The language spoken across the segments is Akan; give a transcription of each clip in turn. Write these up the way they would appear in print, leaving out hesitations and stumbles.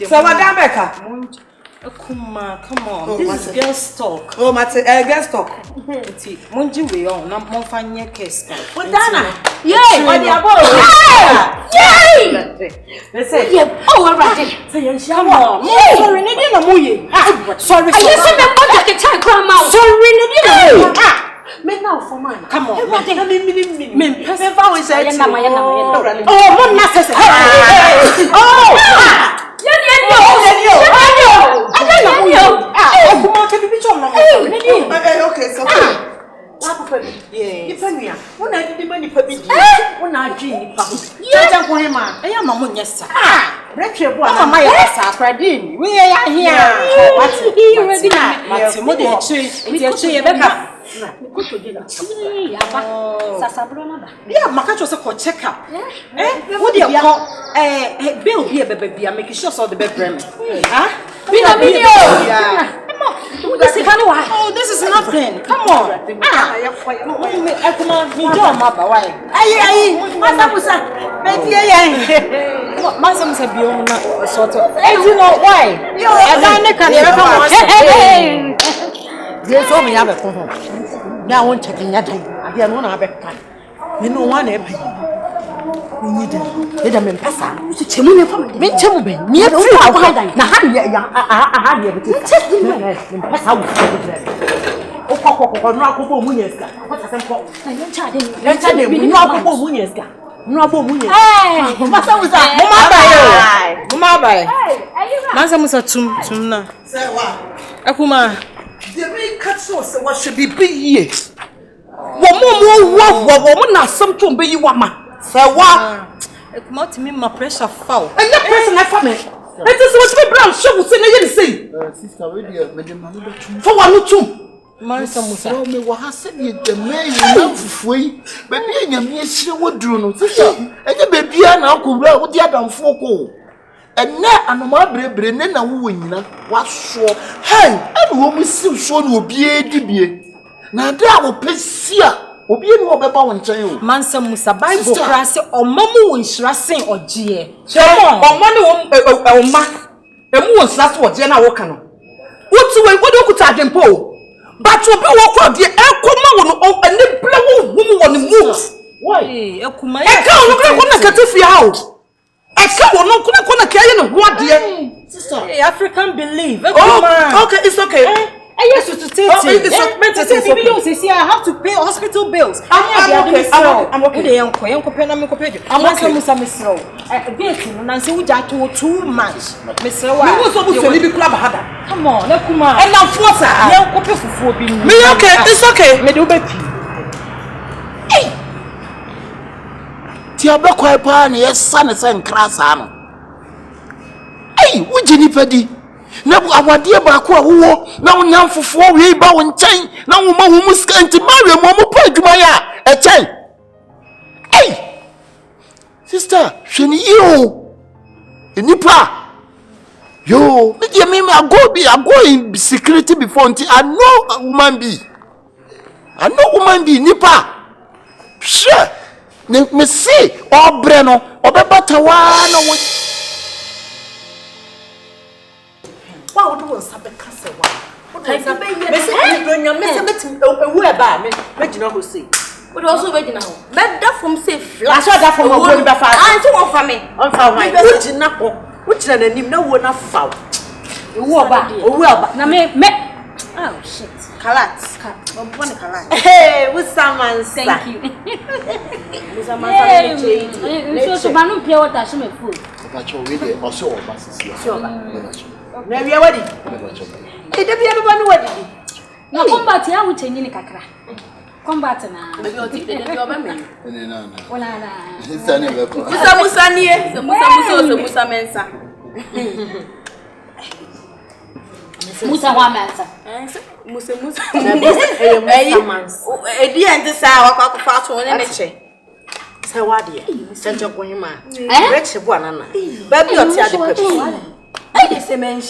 So Madam Becca. Kuma, come on. This is girls talk. Oh, girls talk. Munji we on. Na monfanye keska. Dana. Yay! Yay! Listen. Oh, alright. Come on. Sorry, ne na muye. Sorry. I just me put the time grandma. Sorry, ne na. Me now for man. Come on. Me person we say. Oh, mon na say. Oh! Okay, so yeah. When I did money for me, when I dream, I for him, I am a moon, yes, sir. Break your boy, my sacradin. We are here. What's yeah, Makacho was a check up. What do you call Bill here, baby? I'm making sure so the bedroom. Huh? Oh, this is nothing. Come on. Now, I won't check in that day. I didn't want to have a car. You know, one every. We need them. Let them pass out. Chimney from me, Chimney. Near the outside. Now, I had you check in pass out. Oh, no, Munyeska. What's a simple? Let's tell him, no, Munyeska. No, Munyeska. Hey, Massa was that. Mama, Massa was a tuna. Say what? Akuma. The main cut sauce what should be here. Woman, not something be you, Mama. Say what? It might mean my pressure foul. And that person I found it. It is what we brown show say you say. Sister, we for one two. Marisa Musa. Me wa ha se the man you fufuyi. Baby nyame ehire woduru no. Sister, enye baby na akowura wo di adamfo ko. Enne anoma brebre ne na wo nyina waso. Hey, ene wo musim so na obi edibie. Na de a wo pesia, obi ene wo beba wo nchen o. Mansa Musa Bible kra se omamu wo nhira sen ogie. Omo ne wo oma. Emu wo nhira so ogie na wo ka no. Wotu we wodo kuta adempo. But you be walk the Ekuma on and then blow woman on the move. Why? Ekuma, I can't get to out. I can't not carry what dear sister. African believe. Oh, okay, it's okay. I used to take it. I have to pay hospital bills. I'm okay. I'm too much. Come on, and now okay, it's okay. Hey, Tiaba Kwaipa, yes, son, and Crasano. Hey, would you need Nebu awadia baako a wo na wonyanfofo we ba won nchen na wo ma wo muska nti mawe mo mo pa adwuma ya e chen. Hey sister hwene yo enipa yo me dey me I go in security before until I know a woman be nipa sure me see obre no obebata wa na wo. What would you say? Castle? What is a baby? But also, wait now. Let that from say flash that from going back. I don't for me. On for my which I didn't know when I found. Well, oh shit. Calats. Hey, with someone. Thank you. With someone. So, Manu Pia, what I should make food. But you're really also a basis. Maybe a wedding. It be everyone wedding. No combat here with any cacra. Combat now. Musa Wamansa. Musa. A dear and the sour cock of fast one and a chain. So what dear? Send your woman. Rich one. Baby, you're tired. I did say, men,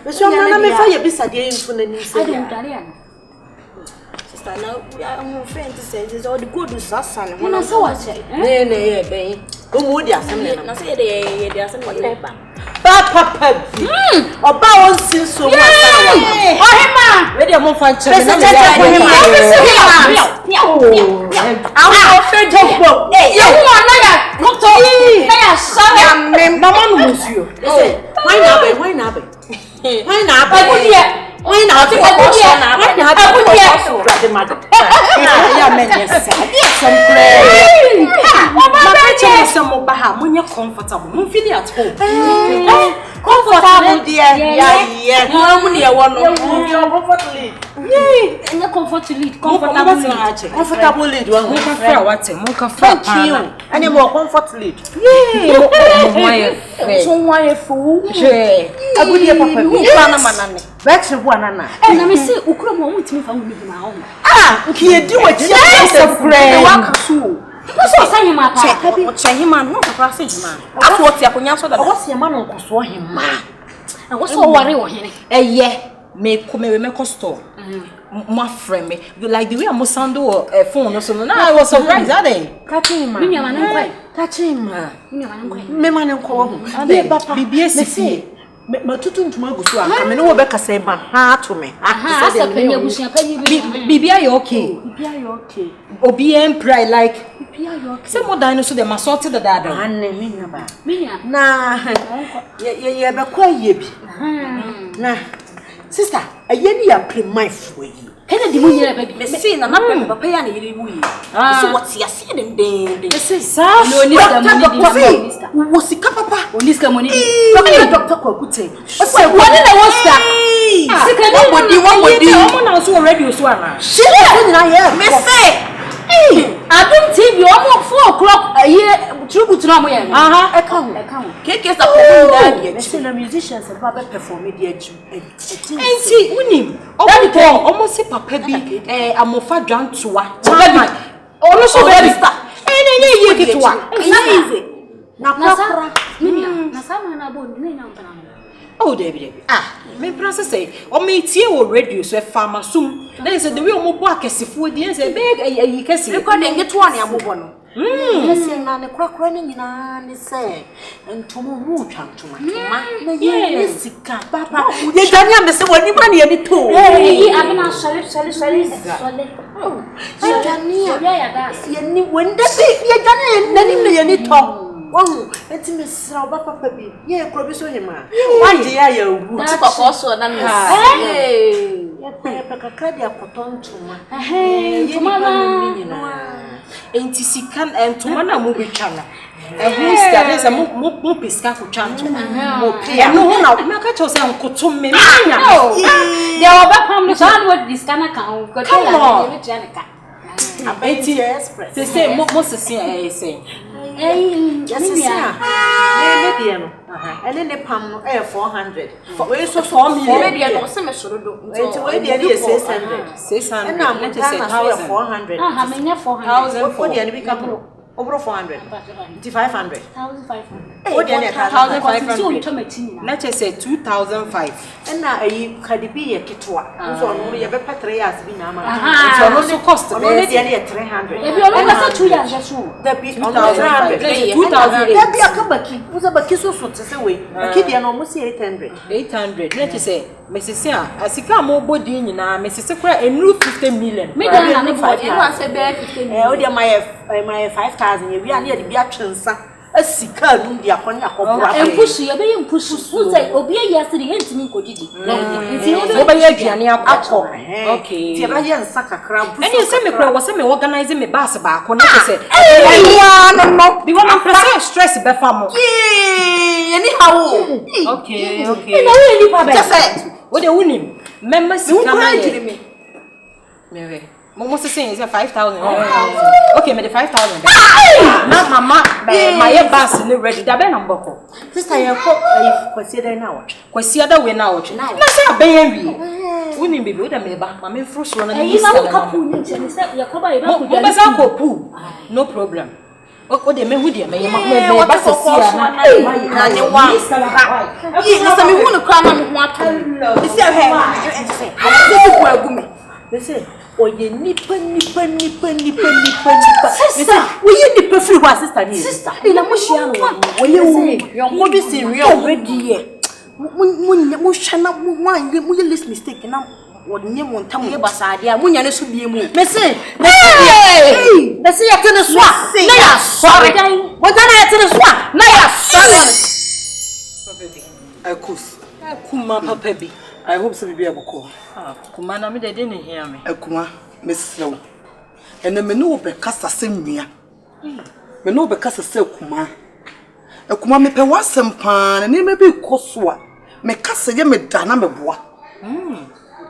but so many fire beside you for the niece. I didn't carry on. sister now I'm friend to say this all the good is son when I saw what say nee be o mu di asem na say dey asem what papa oba won sin so mu asem wa ohima we dey mo fa nche na me awo fe jogbo ye hu ana ya koto na ya sha mem na manu musuo say why na be why na te ko na ya men yes some play some baha munye comfortable mun feel at home comfortable dear yeah no mun ye wono comfortable lead one mun ka fra what mun ka fra pan ani mo comfort lead so why fu je agudi papa bi na manane vex bu anana na me say ukuro mo mutimi fa ngumi ma ho nke ye di wachi ya friend wa kaso so say him apa che him man no papa say him man ato oti akonya so da wo se man nkoso him ma na wo so ware wo hene me come store my friend me like the way I'm sando phone or something. I was surprised are they catching man me man nko catching man me man nko ade papa BBS me tutu ntuma gusu aka me no wo be kasa ba ha to me aha asa penya busia penya bibia you okay obi em pray like bibia you okay say more than so dem assault the dad anne me nya na ye be kwa ye bi na sister ayeni ya pre my for yi kana di munyira baby me see na papa ya na yiri wuyi so what ya see den say sa no ni da money wo sika papa oniska money doctor Kweku say wani na wosta sika no body omo na so radio so ana she na here me say Adum TV omo 4 o'clock tribute na mo yan e kan Kyekye sa ko da me say na musicians ba be perform dey enti unim omo se papa bi amofa dwantoa ono so be star nye ye kitwa easy na kakra na sama na bo ni na mpana oh David me process say o me tie wo radio so farmer sum then say the way o mo bo akesefo di say beg ayi kesi recording get one ya bobo no yes na ne kwakra ni nyina ni say ntomo mu twantoma na ye sika papa ye jani am say woni ma ne ni to yi abena sole ye jani ya da ye ni wonde ye jani na ni ye ni to Wow, eti me sra oba papa bi. Ye kro bi so hima. Wanje ya ya ogu. Ti papa so na me. Ya pe kakra dia kotontoma. Ntoma na. Enti sikan entoma na mo betwa na. Ehu sta dey say mo piska ko twanto. Mo pia. No ho na me ka cho say nkoto me nya. There oba pam no so what this kana kan ko tell am e betwa ne ka. Abeti express. Say mo sese say. Yes, yeah, maybe no. And then the palm no 400. We so 4 million. Maybe no se me soro do. It's we dey 600. 600. And now let us say 400. Me nya 400. For the be come over 400. 500. 1500. What the 1500. So tomati. Let us say 2005. And now you Cardi B e kitwa. So no you be 3 years bi na ma. So no so cost. No dey 300. E bi ono ka 2 years so. That be 2000. 2000. That be akabaki. Uza baki so so say we. Baki dia no mo say 800. 800. Let us say mesese asika mo body nyina mesese kra enu 50 million. Me dey na 5. You want say be 50 million. O dey my 5000 ye wi an ye dey bia twensa asika nu dia konya akobra. Empusu ye be empusu. Unse obi ye ase dey hentimi nkodidi. Nti o be ye aduane akọ. Okay. Ti ba ye nsa kakra mpusu. Eni se me kra wo se me organize me bus ba akọ na se. No. Bi wona pressure stress be famo. Any how. Okay. Na we ni pa be. Just what dey wunim. Member sika na ye. Mewe. Mo say 5,000. Okay, me the 5,000. Na mama, my bus ni ready. Da be na mboko. Sister ye ko kwasi da na watch. Kwasi da we na watch. Na say aben wi. Woni bibi o da me ba. Ma me fro so na ni sa. Na ka pu ni se say yakoba ye ba ku. Mo be sa ko pu. No problem. O de me hu de me ma ba sisi na. Na ni wa. Yi na sa me hu no kra na mo ato. Isi he. Isi ku agumi. They say, oh, you nipa. Sister, we nipa free wa sister. Sister, ina mushiano. We your body serious already. Mu shana mu list mistake na wodnye mo ntam ye basade a munya ne so bie mu. Me say, me say ya tene so. Na ya sorry. What can I tell you? Na ya sorry. Kuma papa bi. I hope so be able to. Kuma na me de didn't hear me. Akuma, Miss Slow. And the menu be cast a same me. Me no be cast a sell Kuma. Akuma me pe wasem pan and may be coswa. Me cast a me dana me bois.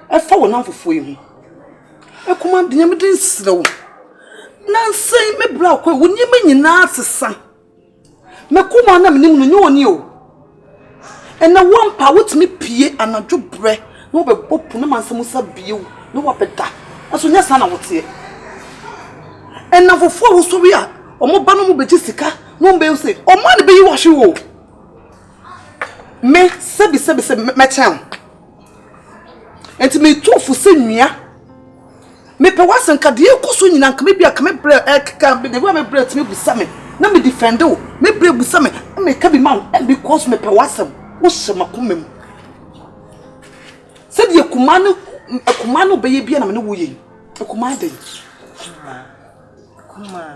I fall now for you. Akuma, the name is slow. Nancy me block when you mean in answer, son. Me kuma na me new. And the one power to me pie and a drop bread, no be open no man samusa bio, no what better. As soon as I would say. And now for 4 so we are, or more banner be Jessica, no be say, or man be you wash you. Me, sebi, my town. And to me, 2 for senior. Me pe was and Kadia Kusun and maybe I come bread, can be the woman bread to me with some. No me defend, me bread with some, and me cabby mount, and because me pe wasam. What's my kumem? Said your Kumano baby and I'm no way. A commanding. Kuma.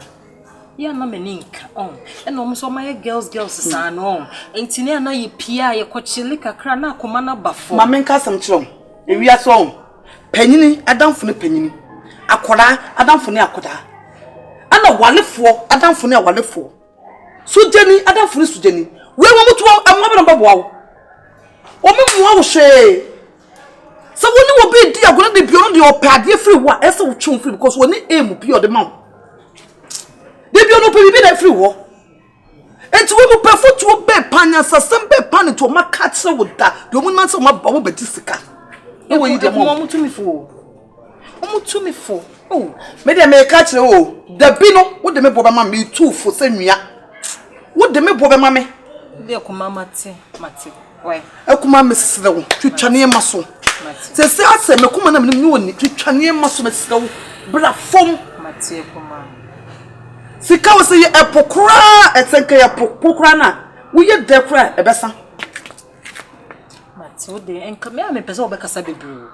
Ya na meninka on. And almost all my girls san on. Ain't in na ye pia ye cochilica crana kumana bafo. Mamma some chum. If we are so penny, I don't for the penny. Aquada, I don't for the aquada. And a wallet for, I don't for the wallet for. So Jenny, I don't for this Jenny. Where want to a mother wow? Oh, me share. So when you will be dear, going to be beyond your pad, you free what else will chum free because when they aim will be on the mount. They be on the free war. And to will prefer to obey panya, some bed pan to my cats with that. The woman of my bubble betistica. No way, the moment to me for. Almost to me for. Oh, may they make catch oh, the bino, what the me bother mammy too for same ya. What the me bother mammy? Dear Kumama, Mati. Why? Akuma Miss Slow, to Chania Muscle. Say, I say, Makuma, no, to Chania Muscle, Miss Slow, but from Mati Kuma. Sika was a pokra, a tanker pokrana. We get there, a bessa. Mati, and come here, me peso becasabi brew.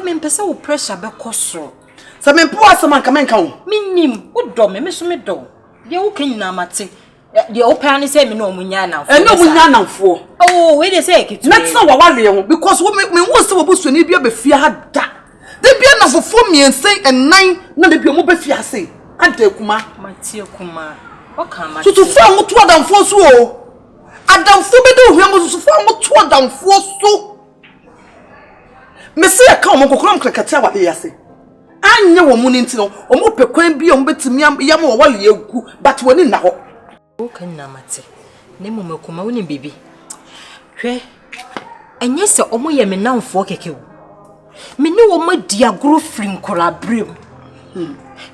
Mean peso pressure becosro. Some employ some man come and come. Minim, what do me, Miss Meadow? You can now, Mati. The open is saying no munyana. And no munyana for. Oh, wait a sec. That's not what I because what me was to boost when you be a fear had that. They be enough for 4 me and say and 9, not the be mobile fear say. And take Kuma. My dear Kuma. What can I so to form what 2 than 4 so? I don't for me do him to form what 2 than 4 so. Messia come on Cconfion what he say. I know a moon into no, or more pequin be on bet to me, yam while you but when in now. Okay, Namate. Name me kuma woni bibi. Hwe. Enye se omo ye me namfo keke. Me ne wo ma diagro frim kora brem.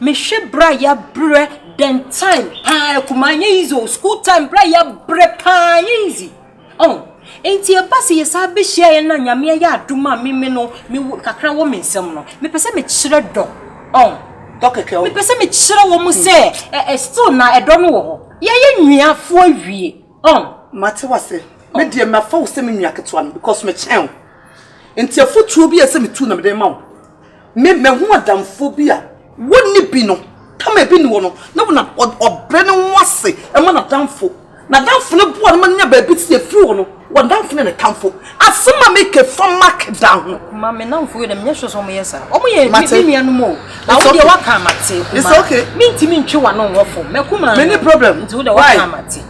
Me hwe bra ya bre den time pa kuma nye izo school time bra ya bre pa easy. Oh, enti e base ye sa be hia ye na nyame ya aduma me no me kakra wo me nsem no. Me pese me kire do. Oh, dokeke. Me pese me kire wo mu se still na edo no wo ho. Ye nnuafo awie. Mate wase. Me de me fa wo se me nnua keto an because me chen. Enti afotuo bi ese me tu na me de ma wo. Me hu adamfo bi a woni bi no. Kama bi ni wo no. Na wo na obre ne wase e ma na damfo. Na damfo ne bo na nya ba bi tie firi wo no. Wo damfo ne tamfo. Asema make a fun mark down. Ma me namfo de me hwe so mo yesa. Omo ye mi nua no mo. Na wo de waka mate. It's okay. Me ntimi ntwe wa no wofo. Me kuma. Many problem. Nti wo de waka mate.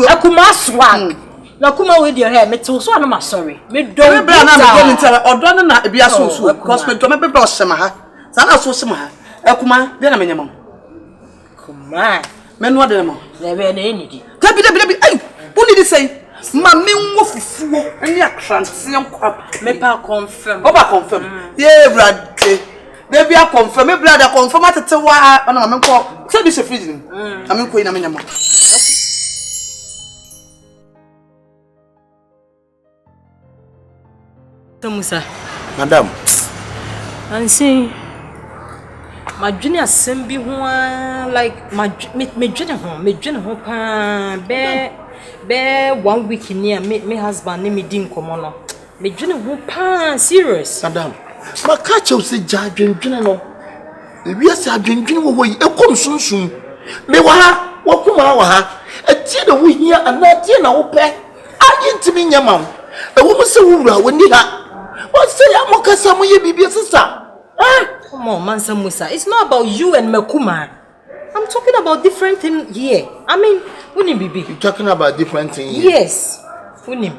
Akuma swag. Na kuma we dey here me to so na ma sorry. Me do me bra na me go ntia odo na ebia so because me do me bra o shema ha. Sa na so shema ha. Akuma de na me nyama. Kuma. Me no de ma. Le be na enidi. Dabi ai. Woni di say ma me wo fufuo ani akrantie nkwa. Me pa confirm. Oba confirm. Ye brade. They be a confirm. Me brother confirm atete wa na me nko. Say be se fridge ni. Na me nko ina me nyama. Musa. Madam. And see, my junior send be one like me general bear 1 week near me husband name me din komono. Me general pan serious. Madam, my catch you say judging general. We are saying we a consumption. Me wa wakuma wa a tina we here and not tina ope. I get to me your mom. A woman so when you what say I'm okay some you be sister. Come on, Mansa Musa. It's not about you and Mekuma. I'm talking about different things here. I mean, Unim Bibi. You're talking about different things here? Yes. Unim.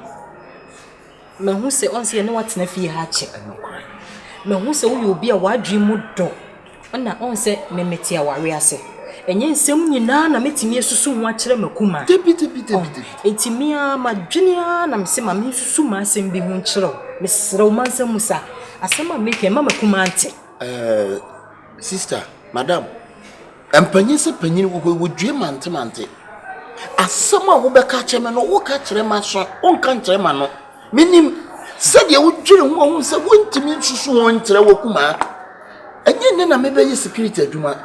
Me who say on say no what na fi ha che. Me who say you be a wa dream do. Ona on say me meti aware ase. Enye nsem nyina na metimi esusu ho akere Mekuma. Debi. Etimi a madwenia na me se ma me susu ma asem bi ho nkere. Me sere Mansa Musa. Asema make mama Kuma ante. Sister, madam. Empanyin se panyin wo dwe mante. Asema wo be ka cheme no wo ka kire ma so, wo kan kire ma no. Minim se de wo dwere ho se wontimi nsusu ho nkire wo Kuma. Enye ne na mebe ye security adwuma.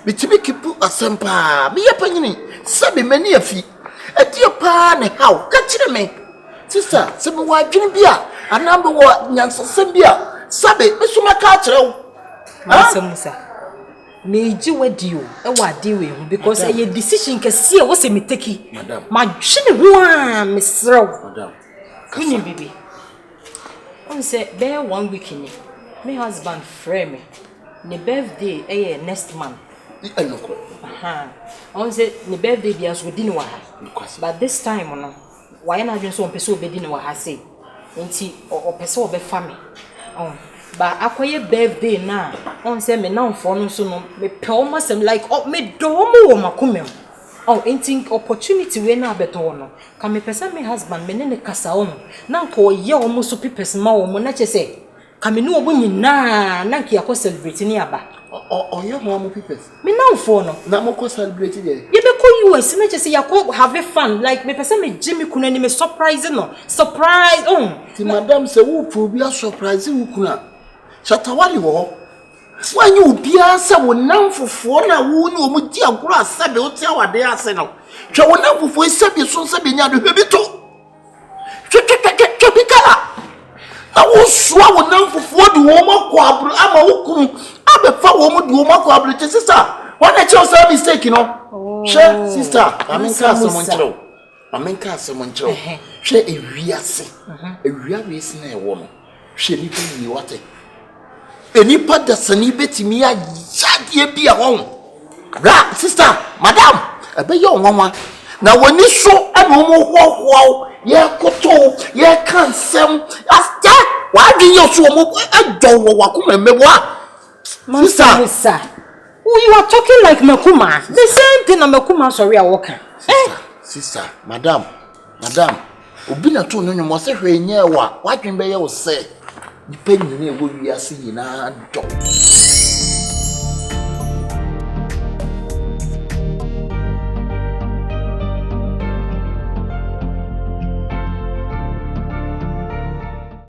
Bitimi kipu asempa. Me ye panyin se be mani afi. Ade pa ne haw ka kire me. Sister, se me wa dwene bia anambe wo nyansasem bia sabe mesuma ka kire wo. Mansa Musa. Meji wadio e wade we hu because a decision kese e wo se me take. Madam. Ma hwene ho a mesrew. Madam. Kuni bibi. On say be 1 week ni. My husband frame me. Ne birthday next month. Enoko. On say ne birthday bi as wodi ni wa ha. But this time no, why na dwen so on pese obedi ni wa ha say. Enti o pese obe fa me. But akoye birthday na on say me na for no so no me pe o masem like me do mo wo makomem. Enti opportunity we na beto no. Ka me pese me husband me ne kasa o no. Na ko ye o mo so pipes ma o mo na che say ka me no obo nyina na nka yakọ celebrate ni aba. Yo mo pipes. Me na for no. Na mo ko celebrate there. Ye be ko US na che say yakọ have fun like me pese me Jimmy kuna ni me surprise no. Surprise Ti madam se wo probi a surprise wo kuna. Shatawali wo wanyi obia se wo namfofo na wo ni omu di agoro asabe o ti awade ase no hwe wo namfofo isabe so sabe nya do hwebi to hwe bikala na wo soa wo namfofo de wo makọ abru ama wo kunu abefa wo mu de wo makọ abru che sister wana che o say mistake no hwe sister amenka asemonchero hwe ewiase ewiase na ewo no hwe ni pe ni wate enipa dasani betimi ya yadie bia won ra sister madam ebe ye onwanwa na woni so ebe mo hwohwo ye koto ye kansem asta wadin ye so mo adwo wo wakoma mebo sister you are talking like Mekuma. The same thing na Mekuma sorry a woka sister madam obi na to no nyomo se hwe nye wa wadwen be ye wo se Depending on what we are seeing,